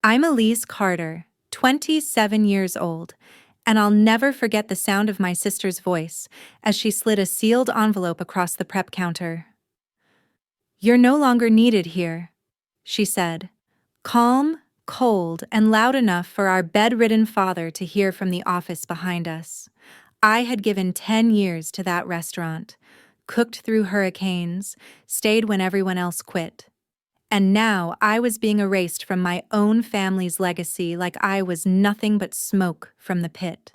I'm Elise Carter, 27 years old, and I'll never forget the sound of my sister's voice as she slid a sealed envelope across the prep counter. "You're no longer needed here," she said, calm, cold, and loud enough for our bedridden father to hear from the office behind us. I had given 10 years to that restaurant, cooked through hurricanes, stayed when everyone else quit. And now I was being erased from my own family's legacy like I was nothing but smoke from the pit.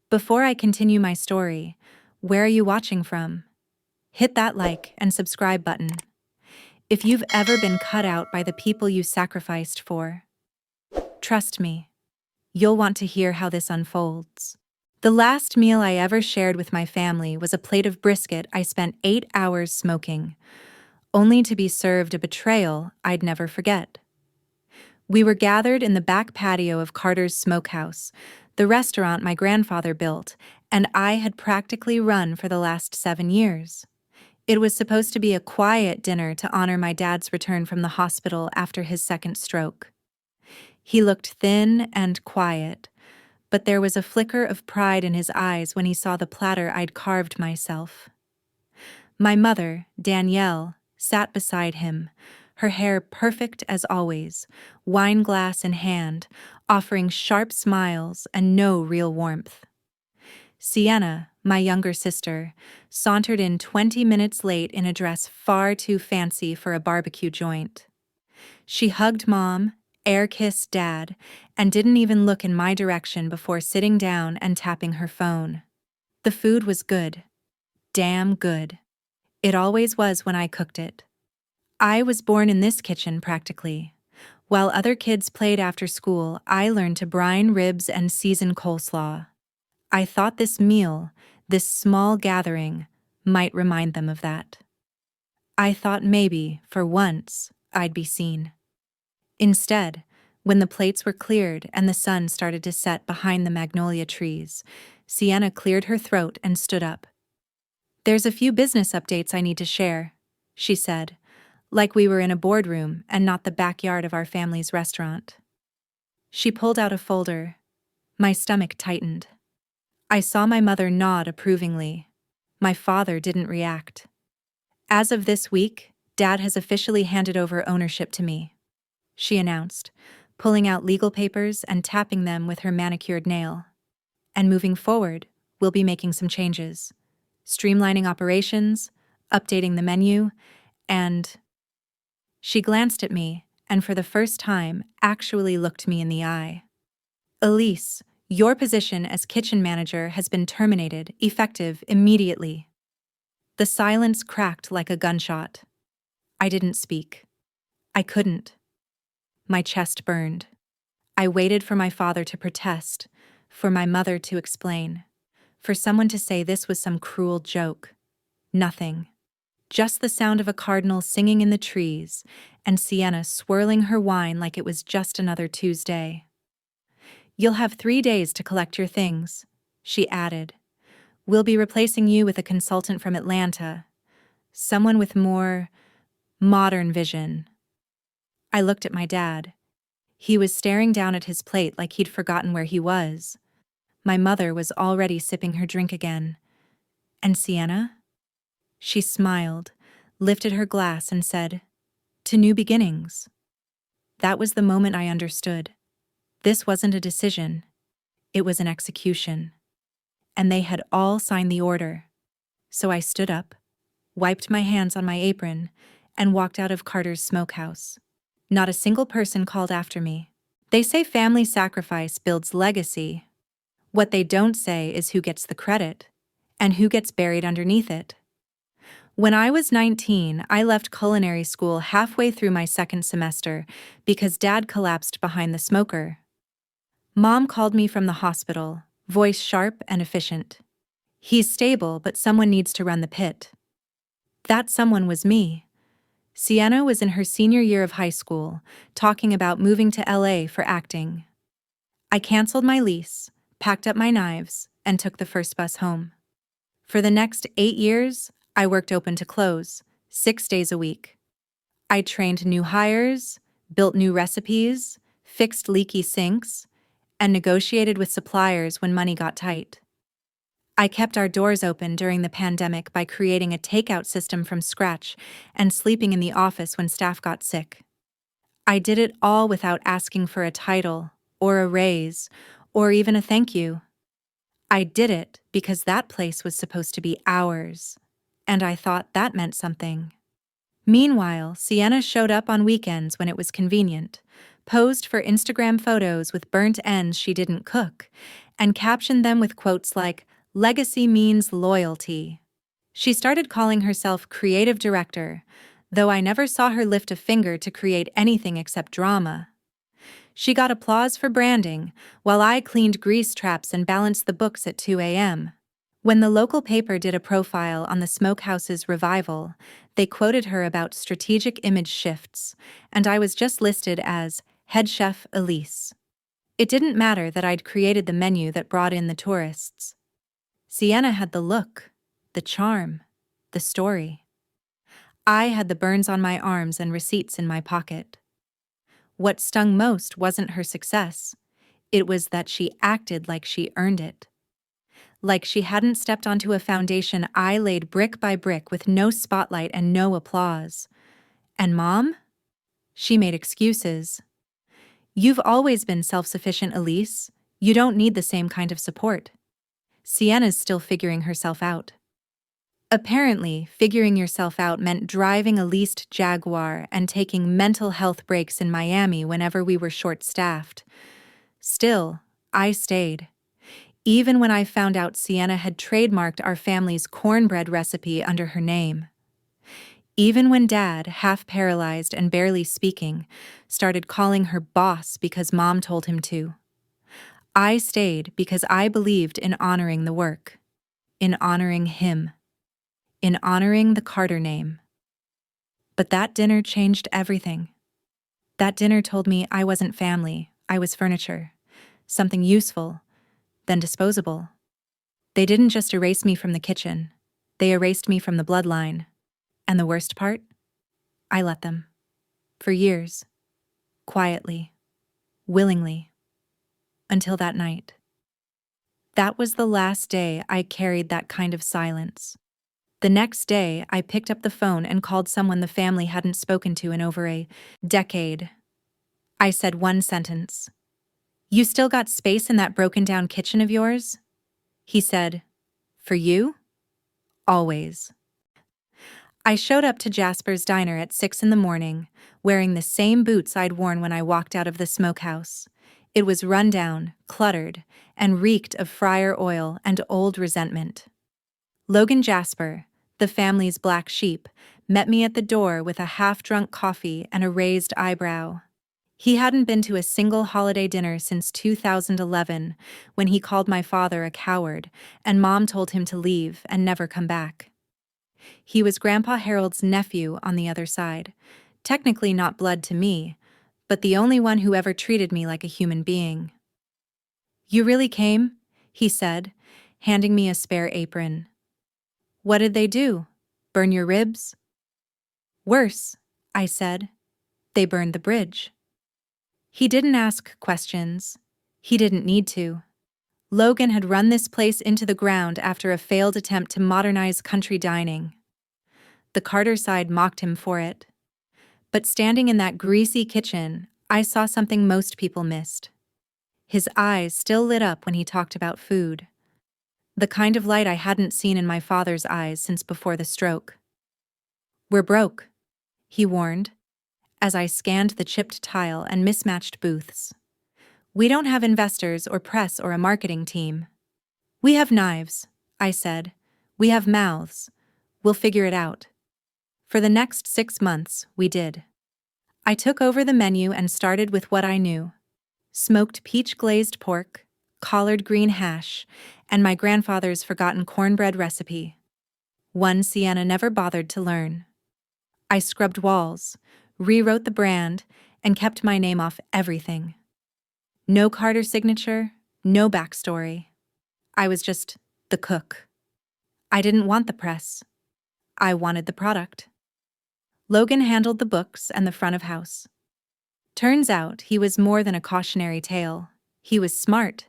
Before I continue my story, where are you watching from? Hit that like and subscribe button. If you've ever been cut out by the people you sacrificed for, trust me, you'll want to hear how this unfolds. The last meal I ever shared with my family was a plate of brisket I spent 8 hours smoking, only to be served a betrayal I'd never forget. We were gathered in the back patio of Carter's Smokehouse, the restaurant my grandfather built, and I had practically run for the last 7 years. It was supposed to be a quiet dinner to honor my dad's return from the hospital after his second stroke. He looked thin and quiet, but there was a flicker of pride in his eyes when he saw the platter I'd carved myself. My mother, Danielle, sat beside him, her hair perfect as always, wine glass in hand, offering sharp smiles and no real warmth. Sienna, my younger sister, sauntered in 20 minutes late in a dress far too fancy for a barbecue joint. She hugged Mom, air-kissed Dad, and didn't even look in my direction before sitting down and tapping her phone. The food was good. Damn good. It always was when I cooked it. I was born in this kitchen, practically. While other kids played after school, I learned to brine ribs and season coleslaw. I thought this meal, this small gathering, might remind them of that. I thought maybe, for once, I'd be seen. Instead, when the plates were cleared and the sun started to set behind the magnolia trees, Sienna cleared her throat and stood up. "There's a few business updates I need to share," she said, like we were in a boardroom and not the backyard of our family's restaurant. She pulled out a folder. My stomach tightened. I saw my mother nod approvingly. My father didn't react. "As of this week, Dad has officially handed over ownership to me," she announced, pulling out legal papers and tapping them with her manicured nail. "And moving forward, we'll be making some changes. Streamlining operations, updating the menu, and—" She glanced at me, and for the first time, actually looked me in the eye. "Elise, your position as kitchen manager has been terminated, effective immediately." The silence cracked like a gunshot. I didn't speak. I couldn't. My chest burned. I waited for my father to protest, for my mother to explain, for someone to say this was some cruel joke. Nothing. Just the sound of a cardinal singing in the trees, and Sienna swirling her wine like it was just another Tuesday. "You'll have 3 days to collect your things," she added. "We'll be replacing you with a consultant from Atlanta, someone with more modern vision." I looked at my dad. He was staring down at his plate like he'd forgotten where he was. My mother was already sipping her drink again. "And Sienna?" She smiled, lifted her glass and said, "To new beginnings." That was the moment I understood. This wasn't a decision. It was an execution. And they had all signed the order. So I stood up, wiped my hands on my apron, and walked out of Carter's Smokehouse. Not a single person called after me. They say family sacrifice builds legacy. What they don't say is who gets the credit, and who gets buried underneath it. When I was 19, I left culinary school halfway through my second semester because Dad collapsed behind the smoker. Mom called me from the hospital, voice sharp and efficient. "He's stable, but someone needs to run the pit." That someone was me. Sienna was in her senior year of high school, talking about moving to LA for acting. I canceled my lease, packed up my knives, and took the first bus home. For the next 8 years, I worked open to close, 6 days a week. I trained new hires, built new recipes, fixed leaky sinks, and negotiated with suppliers when money got tight. I kept our doors open during the pandemic by creating a takeout system from scratch and sleeping in the office when staff got sick. I did it all without asking for a title, or a raise, or even a thank you. I did it because that place was supposed to be ours, and I thought that meant something. Meanwhile, Sienna showed up on weekends when it was convenient, posed for Instagram photos with burnt ends she didn't cook, and captioned them with quotes like, "Legacy means loyalty." She started calling herself creative director, though I never saw her lift a finger to create anything except drama. She got applause for branding, while I cleaned grease traps and balanced the books at 2 a.m. When the local paper did a profile on the smokehouse's revival, they quoted her about strategic image shifts, and I was just listed as head chef Elise. It didn't matter that I'd created the menu that brought in the tourists. Sienna had the look, the charm, the story. I had the burns on my arms and receipts in my pocket. What stung most wasn't her success. It was that she acted like she earned it. Like she hadn't stepped onto a foundation I laid brick by brick with no spotlight and no applause. And Mom? She made excuses. "You've always been self-sufficient, Elise. You don't need the same kind of support." Sienna's still figuring herself out. Apparently, figuring yourself out meant driving a leased Jaguar and taking mental health breaks in Miami whenever we were short-staffed. Still, I stayed. Even when I found out Sienna had trademarked our family's cornbread recipe under her name. Even when Dad, half paralyzed and barely speaking, started calling her boss because Mom told him to. I stayed because I believed in honoring the work, in honoring him, in honoring the Carter name. But that dinner changed everything. That dinner told me I wasn't family, I was furniture, something useful, then disposable. They didn't just erase me from the kitchen, they erased me from the bloodline. And the worst part? I let them. For years. Quietly. Willingly. Until that night. That was the last day I carried that kind of silence. The next day, I picked up the phone and called someone the family hadn't spoken to in over a decade. I said one sentence. "You still got space in that broken-down kitchen of yours?" He said, "For you? Always." I showed up to Jasper's diner at 6 in the morning, wearing the same boots I'd worn when I walked out of the smokehouse. It was run down, cluttered, and reeked of fryer oil and old resentment. Logan Jasper, the family's black sheep, met me at the door with a half-drunk coffee and a raised eyebrow. He hadn't been to a single holiday dinner since 2011, when he called my father a coward, and Mom told him to leave and never come back. He was Grandpa Harold's nephew on the other side, technically not blood to me, but the only one who ever treated me like a human being. "You really came?" he said, handing me a spare apron. "What did they do? Burn your ribs?" "Worse," I said. "They burned the bridge." He didn't ask questions. He didn't need to. Logan had run this place into the ground after a failed attempt to modernize country dining. The Carter side mocked him for it. But standing in that greasy kitchen, I saw something most people missed. His eyes still lit up when he talked about food. The kind of light I hadn't seen in my father's eyes since before the stroke. "We're broke," he warned, as I scanned the chipped tile and mismatched booths. "We don't have investors or press or a marketing team." "We have knives," I said. "We have mouths. We'll figure it out." For the next 6 months, we did. I took over the menu and started with what I knew. Smoked peach-glazed pork, collard green hash, and my grandfather's forgotten cornbread recipe. One Sienna never bothered to learn. I scrubbed walls, rewrote the brand, and kept my name off everything. No Carter signature, no backstory. I was just the cook. I didn't want the press. I wanted the product. Logan handled the books and the front of house. Turns out he was more than a cautionary tale. He was smart,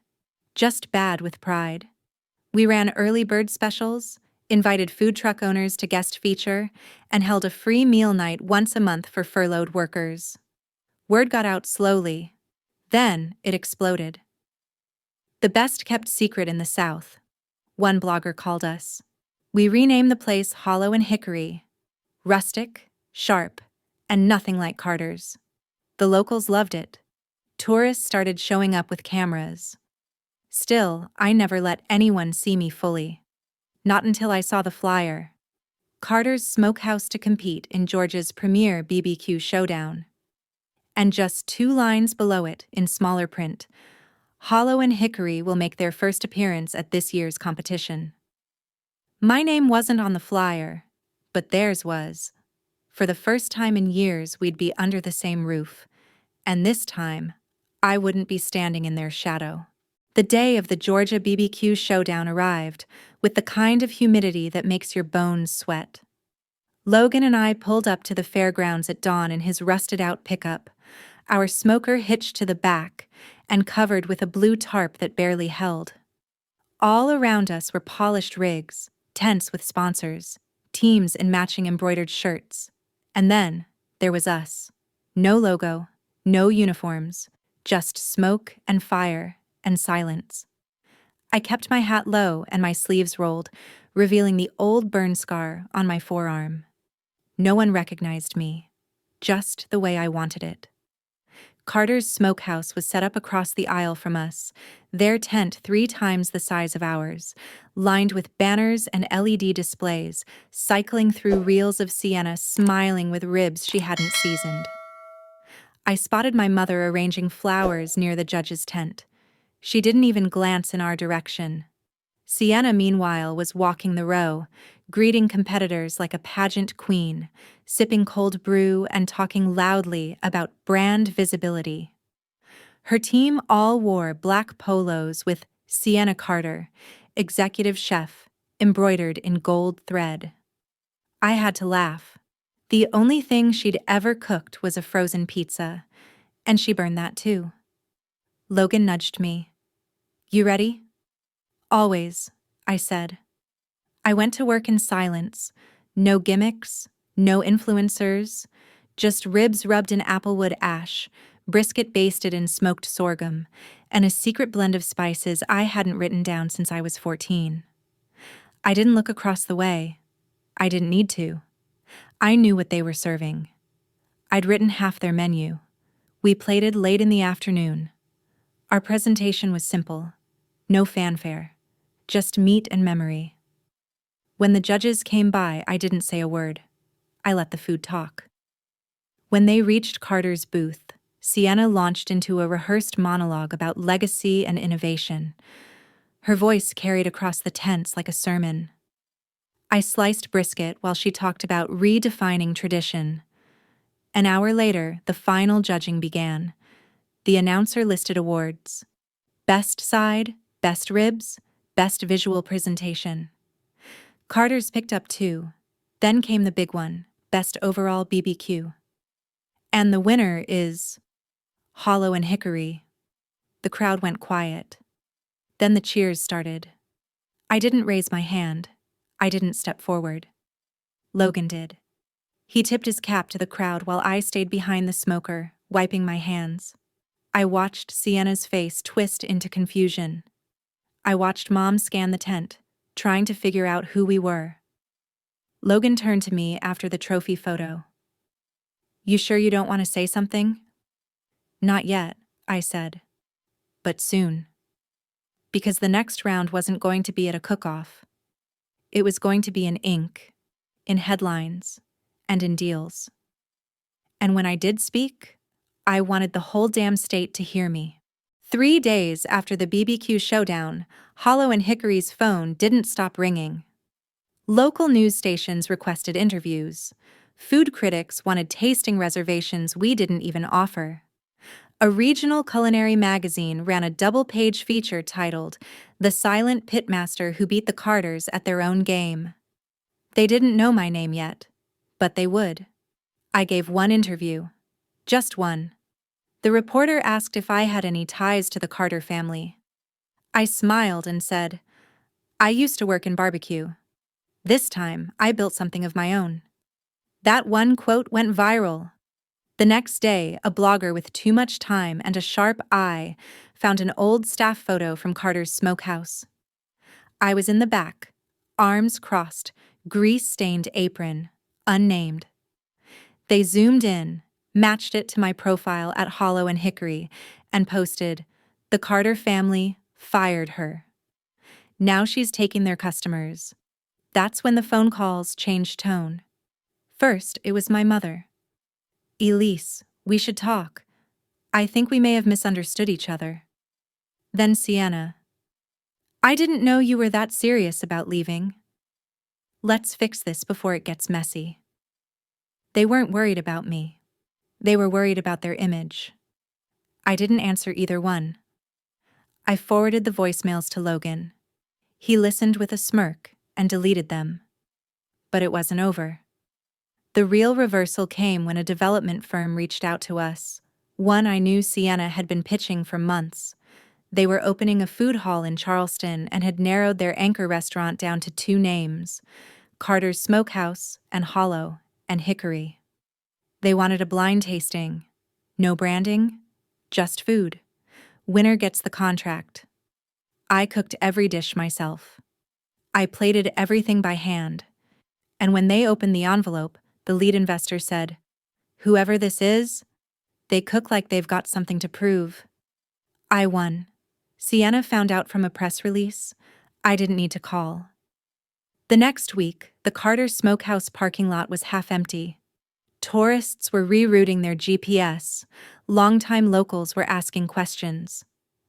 just bad with pride. We ran early bird specials, invited food truck owners to guest feature, and held a free meal night once a month for furloughed workers. Word got out slowly. Then it exploded. The best kept secret in the South, one blogger called us. We renamed the place Hollow and Hickory. Rustic, sharp, and nothing like Carter's. The locals loved it. Tourists started showing up with cameras. Still, I never let anyone see me fully. Not until I saw the flyer. Carter's Smokehouse to compete in Georgia's premier BBQ showdown. And just 2 lines below it, in smaller print, Hollow and Hickory will make their first appearance at this year's competition. My name wasn't on the flyer, but theirs was. For the first time in years, we'd be under the same roof, and this time, I wouldn't be standing in their shadow. The day of the Georgia BBQ showdown arrived, with the kind of humidity that makes your bones sweat. Logan and I pulled up to the fairgrounds at dawn in his rusted-out pickup, our smoker hitched to the back and covered with a blue tarp that barely held. All around us were polished rigs, tents with sponsors, teams in matching embroidered shirts. And then, there was us. No logo, no uniforms, just smoke and fire and silence. I kept my hat low and my sleeves rolled, revealing the old burn scar on my forearm. No one recognized me, just the way I wanted it. Carter's Smokehouse was set up across the aisle from us, their tent 3 times the size of ours, lined with banners and LED displays, cycling through reels of Sienna smiling with ribs she hadn't seasoned. I spotted my mother arranging flowers near the judge's tent. She didn't even glance in our direction. Sienna, meanwhile, was walking the row, greeting competitors like a pageant queen, sipping cold brew and talking loudly about brand visibility. Her team all wore black polos with Sienna Carter, executive chef, embroidered in gold thread. I had to laugh. The only thing she'd ever cooked was a frozen pizza, and she burned that too. Logan nudged me. "You ready?" "Always," I said. I went to work in silence. No gimmicks, no influencers, just ribs rubbed in applewood ash, brisket basted in smoked sorghum, and a secret blend of spices I hadn't written down since I was 14. I didn't look across the way. I didn't need to. I knew what they were serving. I'd written half their menu. We plated late in the afternoon. Our presentation was simple. No fanfare. Just meat and memory. When the judges came by, I didn't say a word. I let the food talk. When they reached Carter's booth, Sienna launched into a rehearsed monologue about legacy and innovation. Her voice carried across the tents like a sermon. I sliced brisket while she talked about redefining tradition. An hour later, the final judging began. The announcer listed awards. Best side, best ribs, best visual presentation. Carter's picked up 2. Then came the big one, best overall BBQ. And the winner is Hollow and Hickory. The crowd went quiet. Then the cheers started. I didn't raise my hand. I didn't step forward. Logan did. He tipped his cap to the crowd while I stayed behind the smoker, wiping my hands. I watched Sienna's face twist into confusion. I watched Mom scan the tent, trying to figure out who we were. Logan turned to me after the trophy photo. "You sure you don't want to say something?" "Not yet," I said. "But soon." Because the next round wasn't going to be at a cook-off. It was going to be in ink, in headlines, and in deals. And when I did speak, I wanted the whole damn state to hear me. 3 days after the BBQ showdown, Hollow and Hickory's phone didn't stop ringing. Local news stations requested interviews. Food critics wanted tasting reservations we didn't even offer. A regional culinary magazine ran a double-page feature titled "The Silent Pitmaster Who Beat the Carters at Their Own Game." They didn't know my name yet, but they would. I gave one interview. Just one. The reporter asked if I had any ties to the Carter family. I smiled and said, I used to work in barbecue. This time, I built something of my own. That one quote went viral. The next day, a blogger with too much time and a sharp eye found an old staff photo from Carter's smokehouse. I was in the back, arms crossed, grease-stained apron, unnamed. They zoomed in, matched it to my profile at Hollow and Hickory, and posted, "The Carter family fired her. Now she's taking their customers." That's when the phone calls changed tone. First, it was my mother. "Elise, we should talk. I think we may have misunderstood each other." Then Sienna. "I didn't know you were that serious about leaving. Let's fix this before it gets messy." They weren't worried about me. They were worried about their image. I didn't answer either one. I forwarded the voicemails to Logan. He listened with a smirk and deleted them. But it wasn't over. The real reversal came when a development firm reached out to us, one I knew Sienna had been pitching for months. They were opening a food hall in Charleston and had narrowed their anchor restaurant down to 2 names, Carter's Smokehouse and Hollow and Hickory. They wanted a blind tasting. No branding, just food. Winner gets the contract. I cooked every dish myself. I plated everything by hand. And when they opened the envelope, the lead investor said, "Whoever this is, they cook like they've got something to prove." I won. Sienna found out from a press release. I didn't need to call. The next week, the Carter Smokehouse parking lot was half empty. Tourists were rerouting their GPS. Longtime locals were asking questions.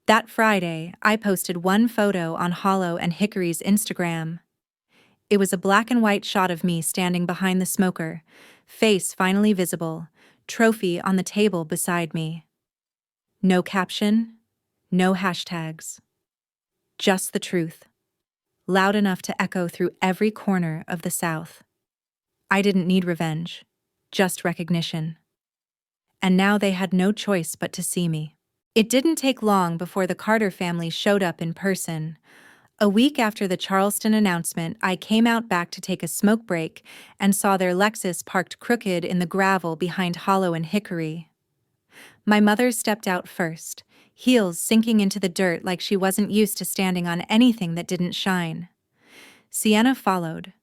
That Friday, I posted one photo on Hollow and Hickory's Instagram. It was a black and white shot of me standing behind the smoker, face finally visible, trophy on the table beside me. No caption, no hashtags. Just the truth. Loud enough to echo through every corner of the South. I didn't need revenge, just recognition. And now they had no choice but to see me. It didn't take long before the Carter family showed up in person. A week after the Charleston announcement, I came out back to take a smoke break and saw their Lexus parked crooked in the gravel behind Hollow and Hickory. My mother stepped out first, heels sinking into the dirt like she wasn't used to standing on anything that didn't shine. Sienna followed,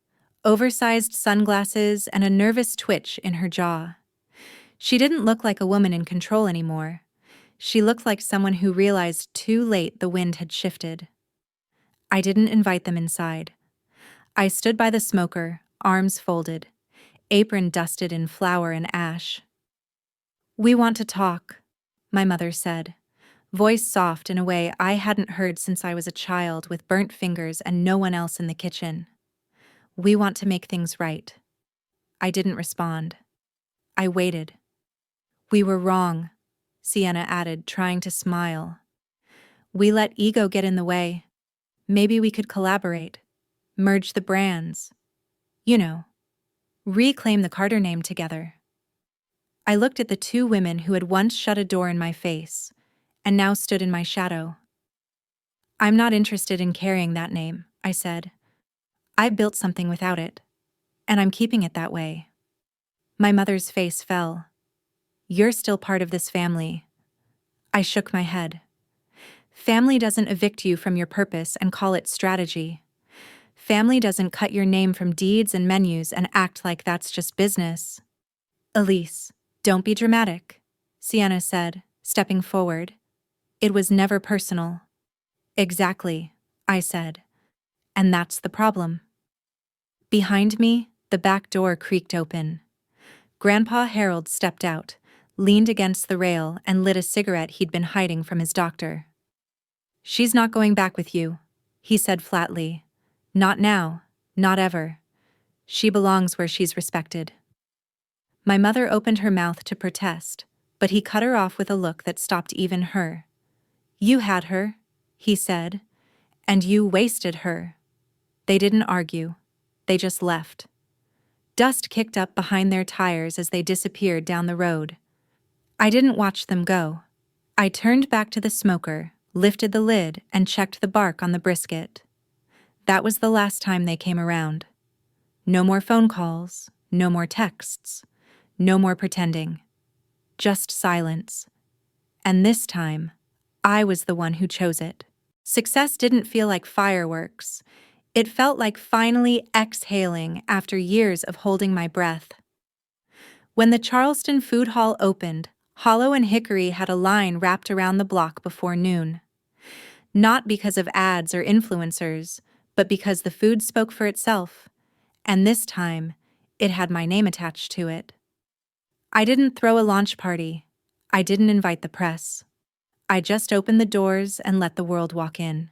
oversized sunglasses and a nervous twitch in her jaw. She didn't look like a woman in control anymore. She looked like someone who realized too late the wind had shifted. I didn't invite them inside. I stood by the smoker, arms folded, apron dusted in flour and ash. "We want to talk," my mother said, voice soft in a way I hadn't heard since I was a child with burnt fingers and no one else in the kitchen. "We want to make things right." I didn't respond. I waited. "We were wrong," Sienna added, trying to smile. "We let ego get in the way. Maybe we could collaborate, merge the brands. You know, reclaim the Carter name together." I looked at the 2 women who had once shut a door in my face, and now stood in my shadow. "I'm not interested in carrying that name," I said. "I built something without it, and I'm keeping it that way." My mother's face fell. "You're still part of this family." I shook my head. Family doesn't evict you from your purpose and call it strategy. Family doesn't cut your name from deeds and menus and act like that's just business. "Elise, don't be dramatic," Sienna said, stepping forward. "It was never personal." "Exactly," I said. "And that's the problem." Behind me, the back door creaked open. Grandpa Harold stepped out, leaned against the rail, and lit a cigarette he'd been hiding from his doctor. "She's not going back with you," he said flatly. "Not now, not ever. She belongs where she's respected." My mother opened her mouth to protest, but he cut her off with a look that stopped even her. "You had her," he said, "and you wasted her." They didn't argue. They just left. Dust kicked up behind their tires as they disappeared down the road. I didn't watch them go. I turned back to the smoker, lifted the lid, and checked the bark on the brisket. That was the last time they came around. No more phone calls, no more texts, no more pretending. Just silence. And this time, I was the one who chose it. Success didn't feel like fireworks. It felt like finally exhaling after years of holding my breath. When the Charleston Food Hall opened, Hollow and Hickory had a line wrapped around the block before noon. Not because of ads or influencers, but because the food spoke for itself. And this time, it had my name attached to it. I didn't throw a launch party. I didn't invite the press. I just opened the doors and let the world walk in.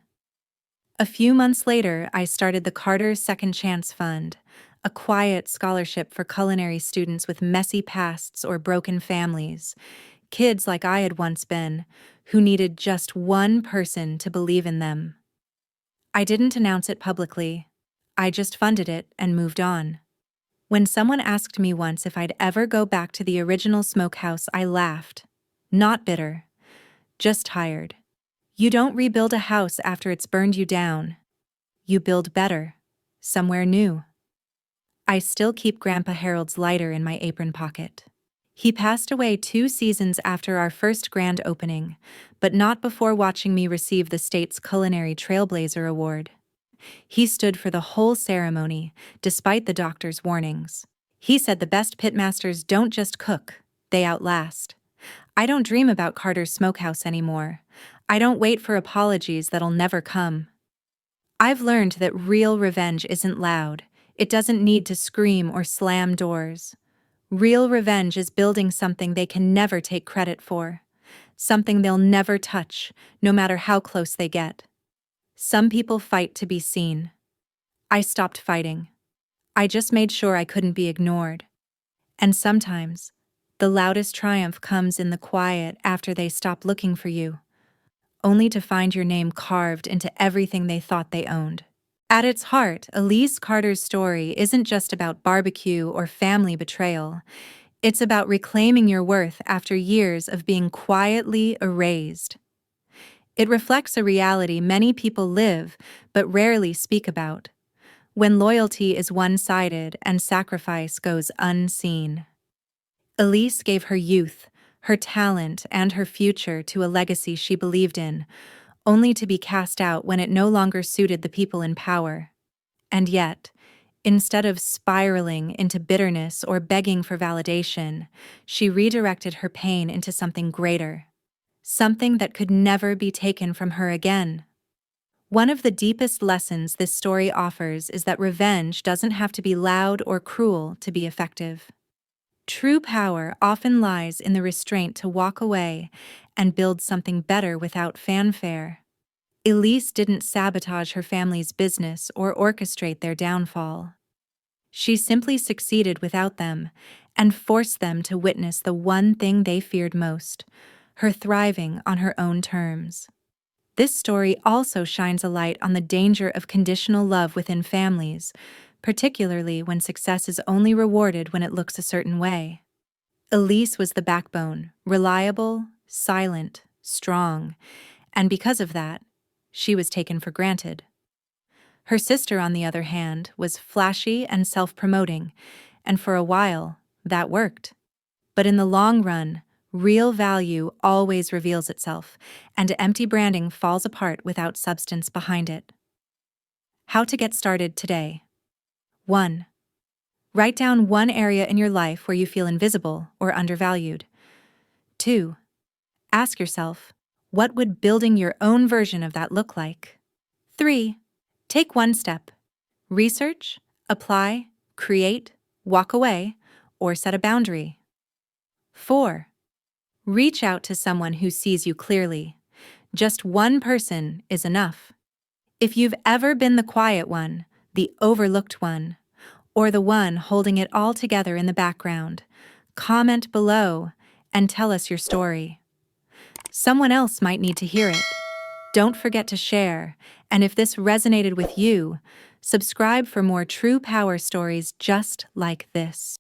A few months later, I started the Carter Second Chance Fund, a quiet scholarship for culinary students with messy pasts or broken families, kids like I had once been, who needed just one person to believe in them. I didn't announce it publicly. I just funded it and moved on. When someone asked me once if I'd ever go back to the original smokehouse, I laughed. Not bitter. Just tired. You don't rebuild a house after it's burned you down. You build better. Somewhere new. I still keep Grandpa Harold's lighter in my apron pocket. He passed away 2 seasons after our first grand opening, but not before watching me receive the state's Culinary Trailblazer Award. He stood for the whole ceremony, despite the doctor's warnings. He said the best pitmasters don't just cook, they outlast. I don't dream about Carter's Smokehouse anymore. I don't wait for apologies that'll never come. I've learned that real revenge isn't loud. It doesn't need to scream or slam doors. Real revenge is building something they can never take credit for. Something they'll never touch, no matter how close they get. Some people fight to be seen. I stopped fighting. I just made sure I couldn't be ignored. And sometimes, the loudest triumph comes in the quiet after they stop looking for you, only to find your name carved into everything they thought they owned. At its heart, Elise Carter's story isn't just about barbecue or family betrayal. It's about reclaiming your worth after years of being quietly erased. It reflects a reality many people live but rarely speak about, when loyalty is one-sided and sacrifice goes unseen. Elise gave her youth, her talent, and her future to a legacy she believed in, only to be cast out when it no longer suited the people in power. And yet, instead of spiraling into bitterness or begging for validation, she redirected her pain into something greater, something that could never be taken from her again. One of the deepest lessons this story offers is that revenge doesn't have to be loud or cruel to be effective. True power often lies in the restraint to walk away and build something better without fanfare. Elise didn't sabotage her family's business or orchestrate their downfall. She simply succeeded without them and forced them to witness the one thing they feared most, her thriving on her own terms. This story also shines a light on the danger of conditional love within families, particularly when success is only rewarded when it looks a certain way. Elise was the backbone, reliable, silent, strong, and because of that, she was taken for granted. Her sister, on the other hand, was flashy and self-promoting, and for a while, that worked. But in the long run, real value always reveals itself, and empty branding falls apart without substance behind it. How to get started today. 1. Write down one area in your life where you feel invisible or undervalued. 2. Ask yourself, what would building your own version of that look like? 3. Take one step. Research, apply, create, walk away, or set a boundary. 4. Reach out to someone who sees you clearly. Just one person is enough. If you've ever been the quiet one, the overlooked one, or the one holding it all together in the background, comment below and tell us your story. Someone else might need to hear it. Don't forget to share, and if this resonated with you, subscribe for more true power stories just like this.